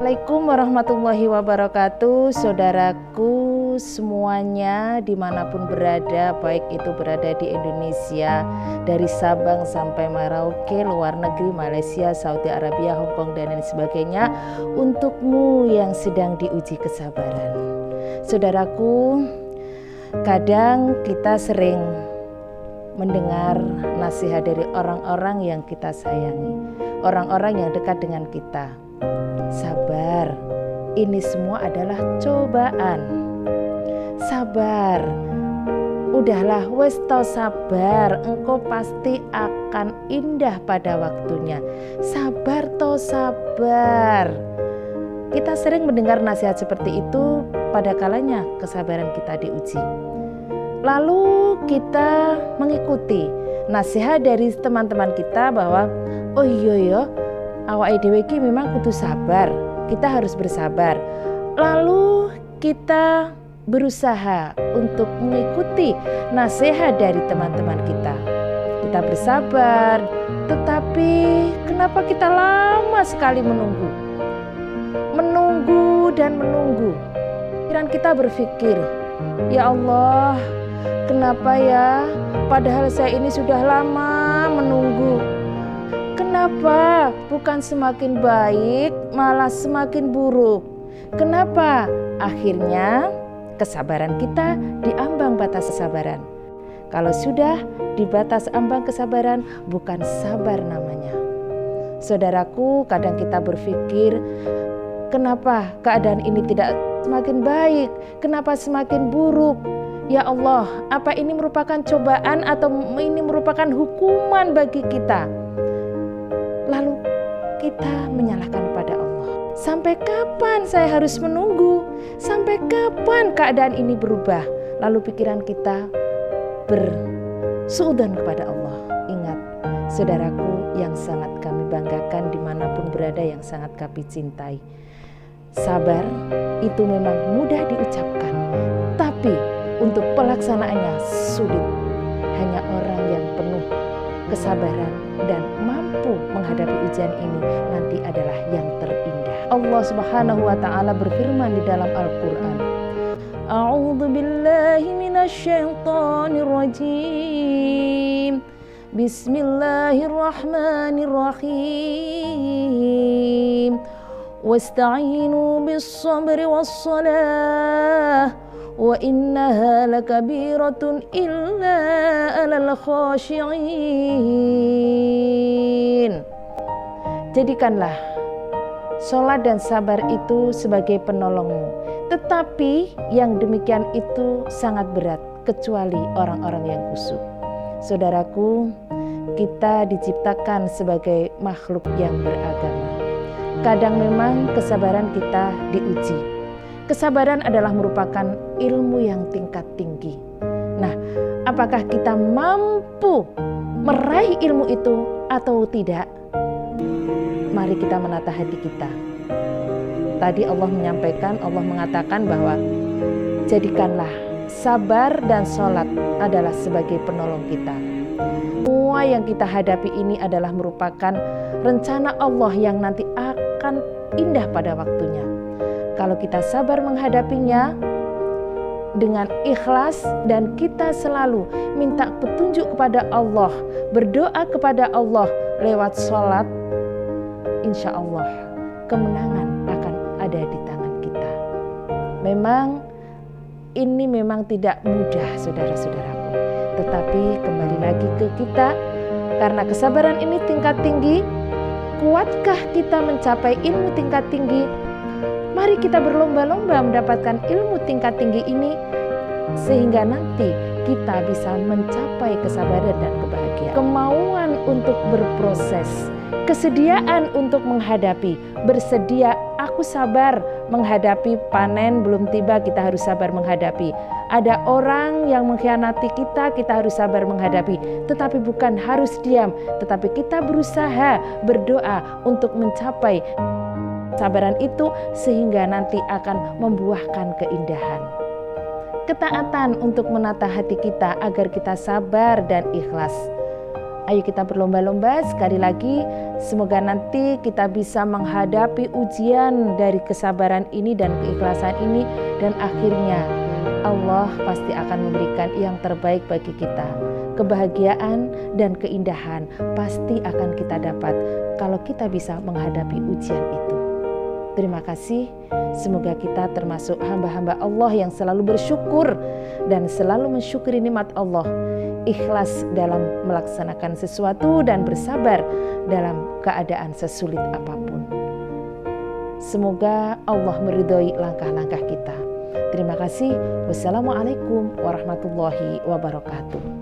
Assalamualaikum warahmatullahi wabarakatuh. Saudaraku semuanya dimanapun berada, baik itu berada di Indonesia, dari Sabang sampai Merauke, luar negeri, Malaysia, Saudi Arabia, Hongkong dan lain sebagainya. Untukmu yang sedang diuji kesabaran. Saudaraku, kadang kita sering mendengar nasihat dari orang-orang yang kita sayangi, orang-orang yang dekat dengan kita. Sabar, ini semua adalah cobaan. Sabar, udahlah wes tau sabar, engkau pasti akan indah pada waktunya. Sabar tau sabar. Kita sering mendengar nasihat seperti itu pada kalanya kesabaran kita diuji. Lalu kita mengikuti nasihat dari teman-teman kita bahwa oh iya, awake dhewe iki memang kudu sabar, kita harus bersabar. Lalu kita berusaha untuk mengikuti nasihat dari teman-teman kita. Kita bersabar, tetapi kenapa kita lama sekali menunggu? Menunggu dan menunggu. Pikiran kita berpikir, ya Allah, kenapa ya? Padahal saya ini sudah lama menunggu. Kenapa bukan semakin baik, malah semakin buruk? Kenapa? Akhirnya kesabaran kita di ambang batas kesabaran. Kalau sudah di batas ambang kesabaran, bukan sabar namanya. Saudaraku, kadang kita berpikir, kenapa keadaan ini tidak semakin baik? Kenapa semakin buruk? Ya Allah, apa ini merupakan cobaan atau ini merupakan hukuman bagi kita? Lalu kita menyalahkan pada Allah. Sampai kapan saya harus menunggu? Sampai kapan keadaan ini berubah? Lalu pikiran kita bersuudzon kepada Allah. Ingat, saudaraku yang sangat kami banggakan dimanapun berada, yang sangat kami cintai. Sabar itu memang mudah diucapkan, tapi untuk pelaksanaannya sulit. Hanya orang yang penuh kesabaran dan mampu menghadapi ujian ini nanti adalah yang terindah. Allah Subhanahu wa taala berfirman di dalam Al-Qur'an, A'udzu billahi minasyaitonir rajim. Bismillahirrahmanirrahim. Wasta'inu bis-sabri was-salah wa innaha lakabiratun illa 'alal khashi'in. Jadikanlah sholat dan sabar itu sebagai penolongmu, tetapi yang demikian itu sangat berat kecuali orang-orang yang khusyuk. Saudaraku, kita diciptakan sebagai makhluk yang beragama. Kadang memang kesabaran kita diuji. Kesabaran adalah merupakan ilmu yang tingkat tinggi. Nah, apakah kita mampu meraih ilmu itu atau tidak? Mari kita menata hati kita. Tadi Allah menyampaikan, Allah mengatakan bahwa jadikanlah sabar dan sholat adalah sebagai penolong kita. Semua yang kita hadapi ini adalah merupakan rencana Allah yang nanti akan indah pada waktunya. Kalau kita sabar menghadapinya dengan ikhlas dan kita selalu minta petunjuk kepada Allah, berdoa kepada Allah lewat sholat, insya Allah kemenangan akan ada di tangan kita. Memang ini memang tidak mudah saudara-saudaraku, tetapi kembali lagi ke kita, karena kesabaran ini tingkat tinggi. Kuatkah kita mencapai ilmu tingkat tinggi? Mari kita berlomba-lomba mendapatkan ilmu tingkat tinggi ini, sehingga nanti kita bisa mencapai kesabaran dan kebahagiaan. Kemauan untuk berproses, kesediaan untuk menghadapi, bersedia, aku sabar menghadapi panen belum tiba, kita harus sabar menghadapi. Ada orang yang mengkhianati kita, kita harus sabar menghadapi. Tetapi bukan harus diam, tetapi kita berusaha, berdoa untuk mencapai kesabaran itu sehingga nanti akan membuahkan keindahan. Ketaatan untuk menata hati kita agar kita sabar dan ikhlas. Ayo kita berlomba-lomba sekali lagi Semoga nanti kita bisa menghadapi ujian dari kesabaran ini dan keikhlasan ini, dan akhirnya Allah pasti akan memberikan yang terbaik bagi kita. Kebahagiaan dan keindahan pasti akan kita dapat kalau kita bisa menghadapi ujian itu. Terima kasih, semoga kita termasuk hamba-hamba Allah yang selalu bersyukur dan selalu mensyukuri nikmat Allah, ikhlas dalam melaksanakan sesuatu dan bersabar dalam keadaan sesulit apapun. Semoga Allah meridhoi langkah-langkah kita. Terima kasih. Wassalamualaikum warahmatullahi wabarakatuh.